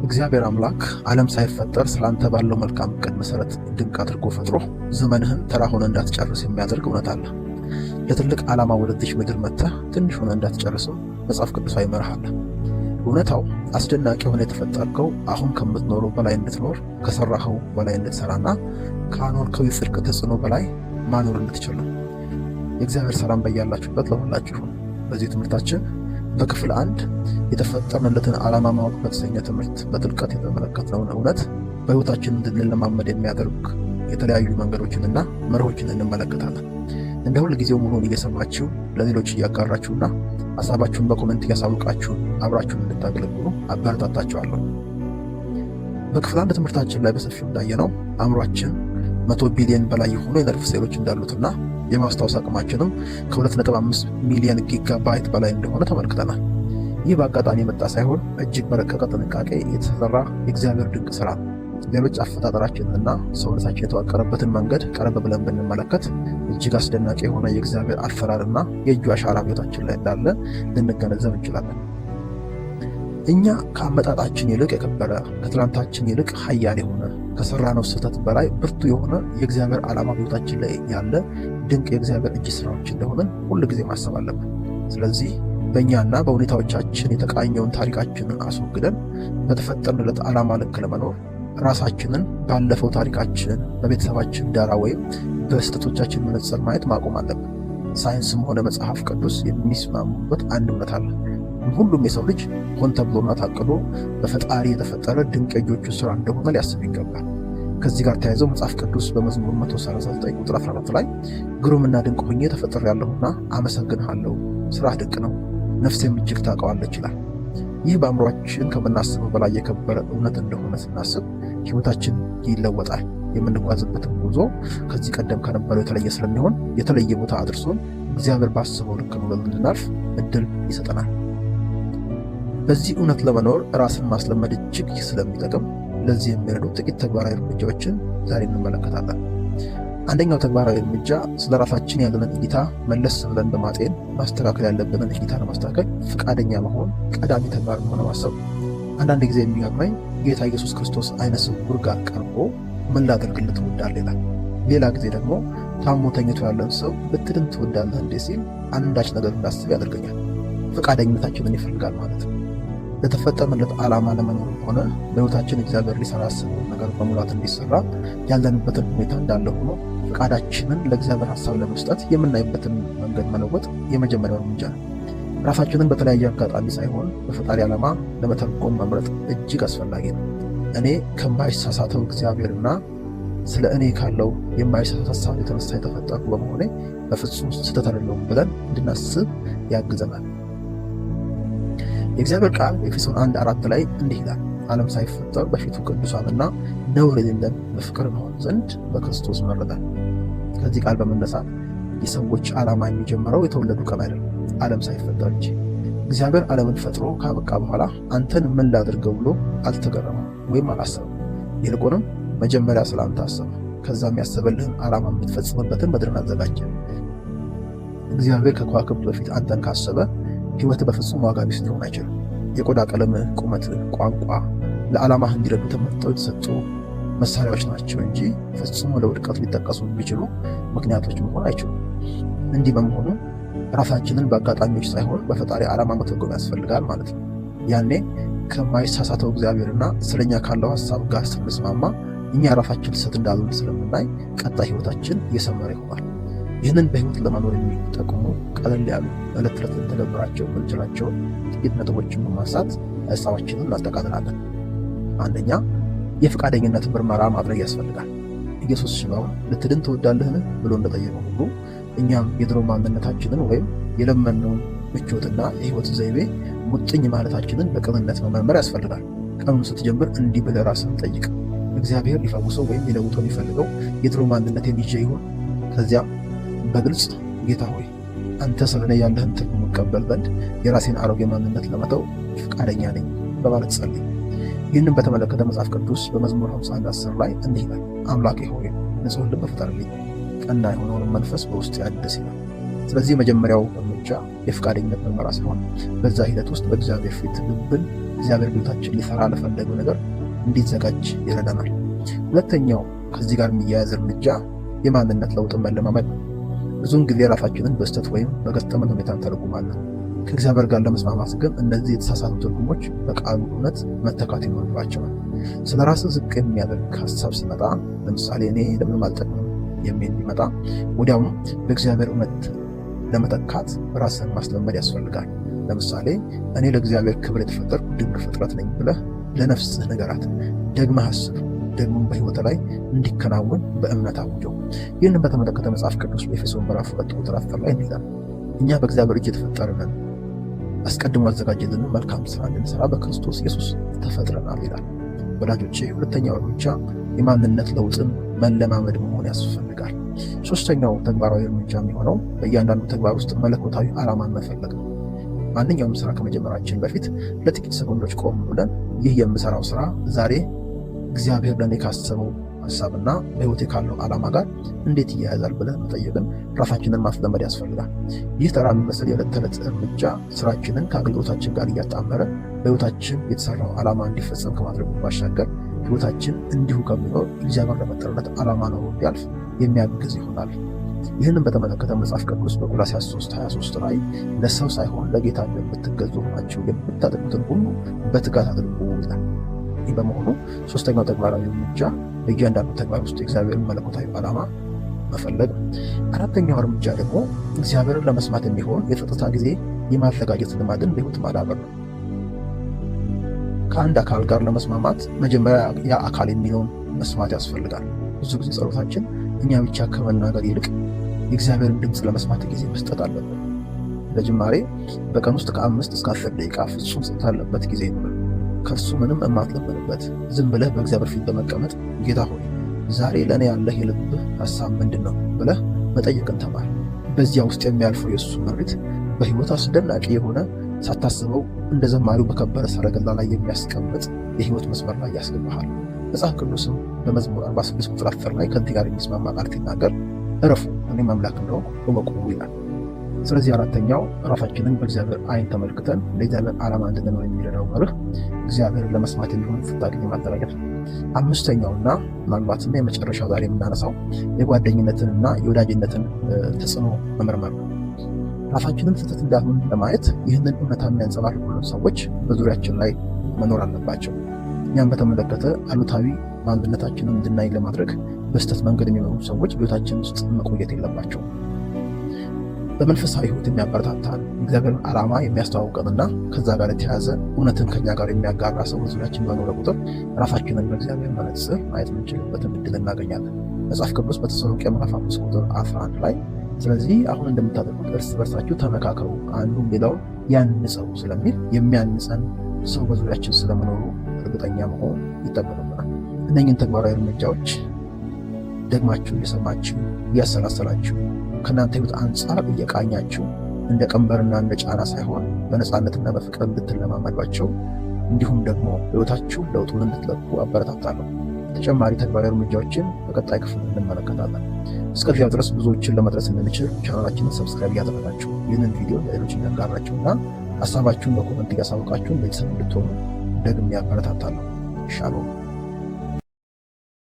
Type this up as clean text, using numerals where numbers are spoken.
እግዚአብሔር አምላክ ዓለም ሳይፈጠር ስላንተ ባለው መልካም ዕቅድ መሰረት ድንቅ አድርጎ ፈጥሮ ዘመንህን ተራ ሆነ እንዳትጨርስ የሚያደርግ እውነት አለ። ለትልቅ ዓላማ ወደዚች ምድር መጥተህ ትንሽ ሆነ እንዳትጨርስም መጽሐፍ ቅዱሳዊ መርህ አለ። እውነታው አስደናቂ ሆነ የተፈጠርከው አሁን ከምትኖረው በላይ እንድትኖር፣ ከሰራኸው በላይ እንድትሰራና ካኖርከው የጽድቅ ተጽዕኖ በላይ ማኖር እንድትችል ነው። የእግዚአብሔር ሰላም በያላችሁበት ለሁላችሁ ይሁን። በዚህ ትምህርታችን በክፍል 1 የተፈጠርንለትን ዓላማ ማወቅ በተሰኘ ትምህርት በጥልቀት የተመለከትነውን እውነት በሕይወታችን እንድንለማመድ የሚያደርግ የተለያዩ መንገዶችንና መርሆችን እንመለከታለን። እንደ ሁል ጊዜው ሙሉውን እየሰማችሁ ለሌሎች እያጋራችሁና ሀሳባችሁን በኮሜንት እያሳውቃችሁ አብራችሁን እንድታገለግሉ አበረታታችኋለሁ። በክፍል 1 ትምህርታችን ላይ በሰፊው እንዳየነው አእምሯችን 100 ቢሊዮን በላይ የሆኑ የነርቭ ሴሎች እንዳሉትና የማስታወስ አቅማችንም ከ2.5 ሚሊዮን ጊጋባይት በላይ እንደሆነ ተመልክተናል። ይህ በአጋጣሚ የመጣ ሳይሆን እጅግ በረቀቀ ጥንቃቄ የተሰራ የእግዚአብሔር ድንቅ ስራ ነው። ሌሎች አፈጣጠራችንና ሰውነታችን የተዋቀረበትን መንገድ ቀረብ ብለን ብንመለከት እጅግ አስደናቂ የሆነ የእግዚአብሔር አሰራርና የእጁ አሻራ ሕይወታችን ላይ እንዳለ ልንገነዘብ እንችላለን። እኛ ከአመጣጣችን ይልቅ የከበረ፣ ከትላንታችን ይልቅ ኃያል የሆነ፣ ከሰራነው ስህተት በላይ ብርቱ የሆነ የእግዚአብሔር ዓላማ ሕይወታችን ላይ ያለ ድንቅ የእግዚአብሔር እጅ ስራዎች እንደሆነ ሁል ጊዜ ማሰብ አለብን። ስለዚህ በእኛና በሁኔታዎቻችን የተቃኘውን ታሪካችንን አስወግደን በተፈጠርንለት ዓላማ ልክ ለመኖር ራሳችንን ባለፈው ታሪካችን፣ በቤተሰባችን ዳራ ወይም በስህተቶቻችን መነጽር ማየት ማቆም አለብን። ሳይንስም ሆነ መጽሐፍ ቅዱስ የሚስማሙበት አንድ እውነት አለ። ሁሉም የሰው ልጅ ሆን ተብሎና ታቅዶ በፈጣሪ የተፈጠረ ድንቅ የእጆቹ ስራ እንደሆነ ሊያስብ ይገባል። ከዚህ ጋር ተያይዘው መጽሐፍ ቅዱስ በመዝሙር 139 ቁጥር 14 ላይ ግሩምና ድንቅ ሆኜ ተፈጥሬያለሁና አመሰግንሃለሁ፣ ስራህ ድንቅ ነው፣ ነፍሴም እጅግ ታውቀዋለች ይላል። ይህ በአእምሯችን ከምናስበው በላይ የከበረ እውነት እንደሆነ ስናስብ ሕይወታችን ይለወጣል። የምንጓዝበትን ጉዞ ከዚህ ቀደም ከነበረው የተለየ ስለሚሆን የተለየ ቦታ አድርሶን እግዚአብሔር ባስበው ልክ ነው እንድናልፍ እድል ይሰጠናል። በዚህ እውነት ለመኖር ራስን ማስለመድ እጅግ ስለሚጠቅም ለዚህ የሚረዱ ጥቂት ተግባራዊ እርምጃዎችን ዛሬ እንመለከታለን። አንደኛው ተግባራዊ እርምጃ ስለ ራሳችን ያለንን እይታ መለስ ብለን በማጤን ማስተካከል ያለብንን እይታ ለማስተካከል ፈቃደኛ መሆን ቀዳሚ ተግባር መሆን ማሰብ። አንዳንድ ጊዜ የሚገርመኝ ጌታ ኢየሱስ ክርስቶስ አይነ ስውር ጋር ቀርቦ ምን ላደርግልህ ትወዳለህ ይላል። ሌላ ጊዜ ደግሞ ታሞ ተኝቶ ያለን ሰው ብትድን ትወዳለህ እንዴ ሲል አንዳች ነገር እንዳስብ ያደርገኛል። ፈቃደኝነታችንን ይፈልጋል ማለት ነው። ለተፈጠርንለት ዓላማ ለመኖር ሆነ በሕይወታችን እግዚአብሔር ሊሰራ ያሰበውን ነገር በሙላት እንዲሰራ ያለንበትን ሁኔታ እንዳለ ሆኖ ፈቃዳችንን ለእግዚአብሔር ሐሳብ ለመስጠት የምናይበትን መንገድ መለወጥ የመጀመሪያው እርምጃ ነው። ራሳችንን በተለያየ አጋጣሚ ሳይሆን በፈጣሪ ዓላማ ለመተርጎም መምረጥ እጅግ አስፈላጊ ነው። እኔ ከማይሳሳተው እግዚአብሔርና ስለ እኔ ካለው የማይሳሳት ሐሳብ የተነሳ የተፈጠርኩ በመሆኔ በፍጹም ስህተት አይደለሁም ብለን እንድናስብ ያግዘናል። የእግዚአብሔር ቃል ኤፌሶን 1:4 ላይ እንዲህ ይላል፣ ዓለም ሳይፈጠር በፊቱ ቅዱሳንና ነውር የሌለን በፍቅር እንሆን ዘንድ በክርስቶስ መረጠን። ከዚህ ቃል በመነሳት የሰዎች ዓላማ የሚጀምረው የተወለዱ ቀን አይደለም፣ ዓለም ሳይፈጠር እንጂ። እግዚአብሔር ዓለምን ፈጥሮ ካበቃ በኋላ አንተን ምን ላድርገው ብሎ አልተገረመም ወይም አላሰበም። ይልቁንም መጀመሪያ ስለ አንተ አሰበ። ከዛም ያሰበልህን ዓላማ የምትፈጽምበትን ምድርን አዘጋጀ። እግዚአብሔር ከከዋክብት በፊት አንተን ካሰበ ሕይወት በፍጹም ዋጋ ቢስ ሊሆን አይችልም። የቆዳ ቀለምህ፣ ቁመትህ፣ ቋንቋ ለዓላማህ እንዲረዱ ተመርጠው የተሰጡ መሳሪያዎች ናቸው እንጂ ፍጹም ለውድቀት ሊጠቀሱ የሚችሉ ምክንያቶች መሆን አይችሉም። እንዲህ በመሆኑ ራሳችንን በአጋጣሚዎች ሳይሆን በፈጣሪ ዓላማ መተርጎም ያስፈልጋል ማለት ነው። ያኔ ከማይሳሳተው እግዚአብሔርና ስለኛ ካለው ሐሳብ ጋር ስንስማማ እኛ ራሳችን ስህተት እንዳልሆነ ስለምናይ ቀጣይ ሕይወታችን እየሰመረ ይሆናል። ይህንን በሕይወት ለመኖር የሚጠቅሙ ቀለል ያሉ ዕለት ተዕለት ልንተገብራቸው የምንችላቸው ጥቂት ነጥቦችን በማንሳት ሐሳባችንን እናጠቃልላለን። አንደኛ፣ የፈቃደኝነት ምርመራ ማድረግ ያስፈልጋል። ኢየሱስ ሽባውን ልትድን ትወዳለህን ብሎ እንደጠየቀው ሁሉ እኛም የድሮ ማንነታችንን ወይም የለመነውን ምቾትና የሕይወት ዘይቤ ሙጥኝ ማለታችንን በቅንነት መመርመር ያስፈልጋል። ቀኑን ስትጀምር እንዲህ ብለህ ራስህን ጠይቅ። እግዚአብሔር ሊፈውሰው ወይም ሊለውጠው የሚፈልገው የድሮ ማንነቴን ይዤ ይሆን? ከዚያም በግልጽ ጌታ ሆይ አንተ ስለኔ ያለህን ትርጉም መቀበል ዘንድ የራሴን አሮጌ ማንነት ለመተው ፈቃደኛ ነኝ በማለት ጸልይ። ይህንን በተመለከተ መጽሐፍ ቅዱስ በመዝሙር 51:10 ላይ እንዲህ ይላል፣ አምላኬ ሆይ ንጹሕ ልብ ፍጠርልኝ፣ ቀና የሆነውን መንፈስ በውስጤ አድስ ይላል። ስለዚህ የመጀመሪያው እርምጃ የፈቃደኝነት ምርመራ ሲሆን በዛ ሂደት ውስጥ በእግዚአብሔር ፊት ልብን እግዚአብሔር በሕይወታችን ሊሰራ ለፈለገው ነገር እንዲዘጋጅ ይረዳናል። ሁለተኛው ከዚህ ጋር የሚያያዝ እርምጃ የማንነት ለውጥን መለማመድ ነው። ብዙውን ጊዜ ራሳችንን በስህተት ወይም በገጠመን ሁኔታ እንተረጉማለን። ከእግዚአብሔር ጋር ለመስማማት ግን እነዚህ የተሳሳቱ ትርጉሞች በቃሉ እውነት መተካት ይኖርባቸዋል። ስለ ራስህ ዝቅ የሚያደርግ ሀሳብ ሲመጣ፣ ለምሳሌ እኔ ለምንም አልጠቅምም የሚል ቢመጣ፣ ወዲያውኑ በእግዚአብሔር እውነት ለመተካት ራስህን ማስለመድ ያስፈልጋል። ለምሳሌ እኔ ለእግዚአብሔር ክብር የተፈጠርኩ ድንቅ ፍጥረት ነኝ ብለህ ለነፍስህ ንገራት። ደግመህ አስብ። ደግሞ በሕይወት ላይ እንዲከናወን በእምነት አውጀው። ይህንን በተመለከተ መጽሐፍ ቅዱስ በኤፌሶን ምዕራፍ 2 ቁጥር 10 ላይ እንዲላል፣ እኛ በእግዚአብሔር እጅ የተፈጠርን አስቀድሞ አዘጋጀልን መልካም ስራ እንድንሰራ በክርስቶስ ኢየሱስ ተፈጥረናል ይላል። ወዳጆቼ፣ ሁለተኛው እርምጃ የማንነት ለውጥን መለማመድ መሆን ያስፈልጋል። ሶስተኛው ተግባራዊ እርምጃ የሚሆነው በእያንዳንዱ ተግባር ውስጥ መለኮታዊ ዓላማን መፈለግ ነው። ማንኛውም ስራ ከመጀመራችን በፊት ለጥቂት ሰኮንዶች ቆም ብለን ይህ የምሰራው ስራ ዛሬ እግዚአብሔር ለእኔ ካሰበው ሀሳብና በሕይወቴ ካለው ዓላማ ጋር እንዴት ይያያዛል ብለን መጠየቅን ራሳችንን ማስለመድ ያስፈልጋል። ይህ ተራ የሚመስል የዕለት ተዕለት እርምጃ ስራችንን ከአገልግሎታችን ጋር እያጣመረ በሕይወታችን የተሰራው ዓላማ እንዲፈጸም ከማድረጉ ባሻገር ሕይወታችን እንዲሁ ከሚኖር እግዚአብሔር ለመጠረለት ዓላማ ነው እንዲያልፍ የሚያግዝ ይሆናል። ይህንን በተመለከተ መጽሐፍ ቅዱስ በቆላስይስ 3:23 ላይ ለሰው ሳይሆን ለጌታ እንደምትገዙ ሆናችሁ የምታደርጉትን ሁሉ በትጋት አድርጉ ይላል። ይህ በመሆኑ ሶስተኛው ተግባራዊ እርምጃ በእያንዳንዱ ተግባር ውስጥ የእግዚአብሔርን መለኮታዊ ዓላማ መፈለግ። አራተኛው እርምጃ ደግሞ እግዚአብሔርን ለመስማት የሚሆን የጸጥታ ጊዜ የማዘጋጀት ልማድን በሕይወት ማዳበር ነው። ከአንድ አካል ጋር ለመስማማት መጀመሪያ ያ አካል የሚለውን መስማት ያስፈልጋል። ብዙ ጊዜ ጸሎታችን እኛ ብቻ ከመናገር ይልቅ የእግዚአብሔርን ድምፅ ለመስማት ጊዜ መስጠት አለብን። ለጅማሬ በቀን ውስጥ ከ5 እስከ 10 ደቂቃ ፍጹም ጸጥታ ያለበት ጊዜ ይኖራል። ከእሱ ምንም የማትለምንበት ዝም ብለህ በእግዚአብሔር ፊት በመቀመጥ ጌታ ሆይ ዛሬ ለእኔ ያለህ የልብህ ሀሳብ ምንድን ነው ብለህ መጠየቅን ተማር። በዚያ ውስጥ የሚያልፈው የእሱ መሬት በሕይወት አስደናቂ የሆነ ሳታስበው እንደ ዘማሪው በከበረ ሰረገላ ላይ የሚያስቀምጥ የሕይወት መስመር ላይ ያስገባሃል። መጽሐፍ ቅዱስም በመዝሙር 46 ቁጥር 10 ላይ ከዚህ ጋር የሚስማማ ቃል ሲናገር እረፉ እኔም አምላክ እንደሆንኩ እወቁ ይላል። ስለዚህ አራተኛው ራሳችንን በእግዚአብሔር ዓይን ተመልክተን ለእግዚአብሔር ዓላማ እንድንኖር የሚረዳው መርህ እግዚአብሔርን ለመስማት የሚሆን ፍታ ጊዜ ማዘጋጀት ነው። አምስተኛውና ምናልባትና የመጨረሻው ዛሬ የምናነሳው የጓደኝነትንና የወዳጅነትን ተጽዕኖ መመርመር ነው። ራሳችንን ስህተት እንዳልሆን ለማየት ይህንን እውነታ የሚያንጸባርቁልን ሰዎች በዙሪያችን ላይ መኖር አለባቸው። እኛም በተመለከተ አሉታዊ ማንነታችንን እንድናይ ለማድረግ በስህተት መንገድ የሚመሩ ሰዎች በሕይወታችን ውስጥ መቆየት የለባቸው። በመንፈሳዊ ሕይወት የሚያበረታታን እግዚአብሔርን ዓላማ የሚያስተዋውቀንና ከዛ ጋር የተያዘ እውነትን ከኛ ጋር የሚያጋራ ሰው በዙሪያችን በኖረ ቁጥር ራሳችንን በእግዚአብሔር መነጽር ማየት የምንችልበትን እድል እናገኛለን። መጽሐፍ ቅዱስ በተሰሎንቄ ምዕራፍ 5 ቁጥር 11 ላይ ስለዚህ አሁን እንደምታደርጉት እርስ በርሳችሁ ተመካከሩ፣ አንዱ ሌላውን ያንጸው ስለሚል የሚያንጸን ሰው በዙሪያችን ስለመኖሩ እርግጠኛ መሆን ይጠበቅብናል። እነኝህን ተግባራዊ እርምጃዎች ደግማችሁ እየሰማችሁ እያሰላሰላችሁ ከእናንተ ሕይወት አንጻር እየቃኛችሁ እንደ ቀንበርና እንደ ጫና ሳይሆን በነፃነትና በፍቅር እንድትለማመዷቸው እንዲሁም ደግሞ ሕይወታችሁ ለውጡን እንድትለቁ አበረታታለሁ። ተጨማሪ ተግባራዊ እርምጃዎችን በቀጣይ ክፍል እንመለከታለን። እስከዚያው ድረስ ብዙዎችን ለመድረስ እንድንችል ቻናላችንን ሰብስክራይብ እያደረጋችሁ ይህንን ቪዲዮ ለሌሎች እያጋራችሁና ሀሳባችሁን በኮመንት እያሳወቃችሁን ቤተሰብ እንድትሆኑ ደግሜ ያበረታታለሁ። ሻሎም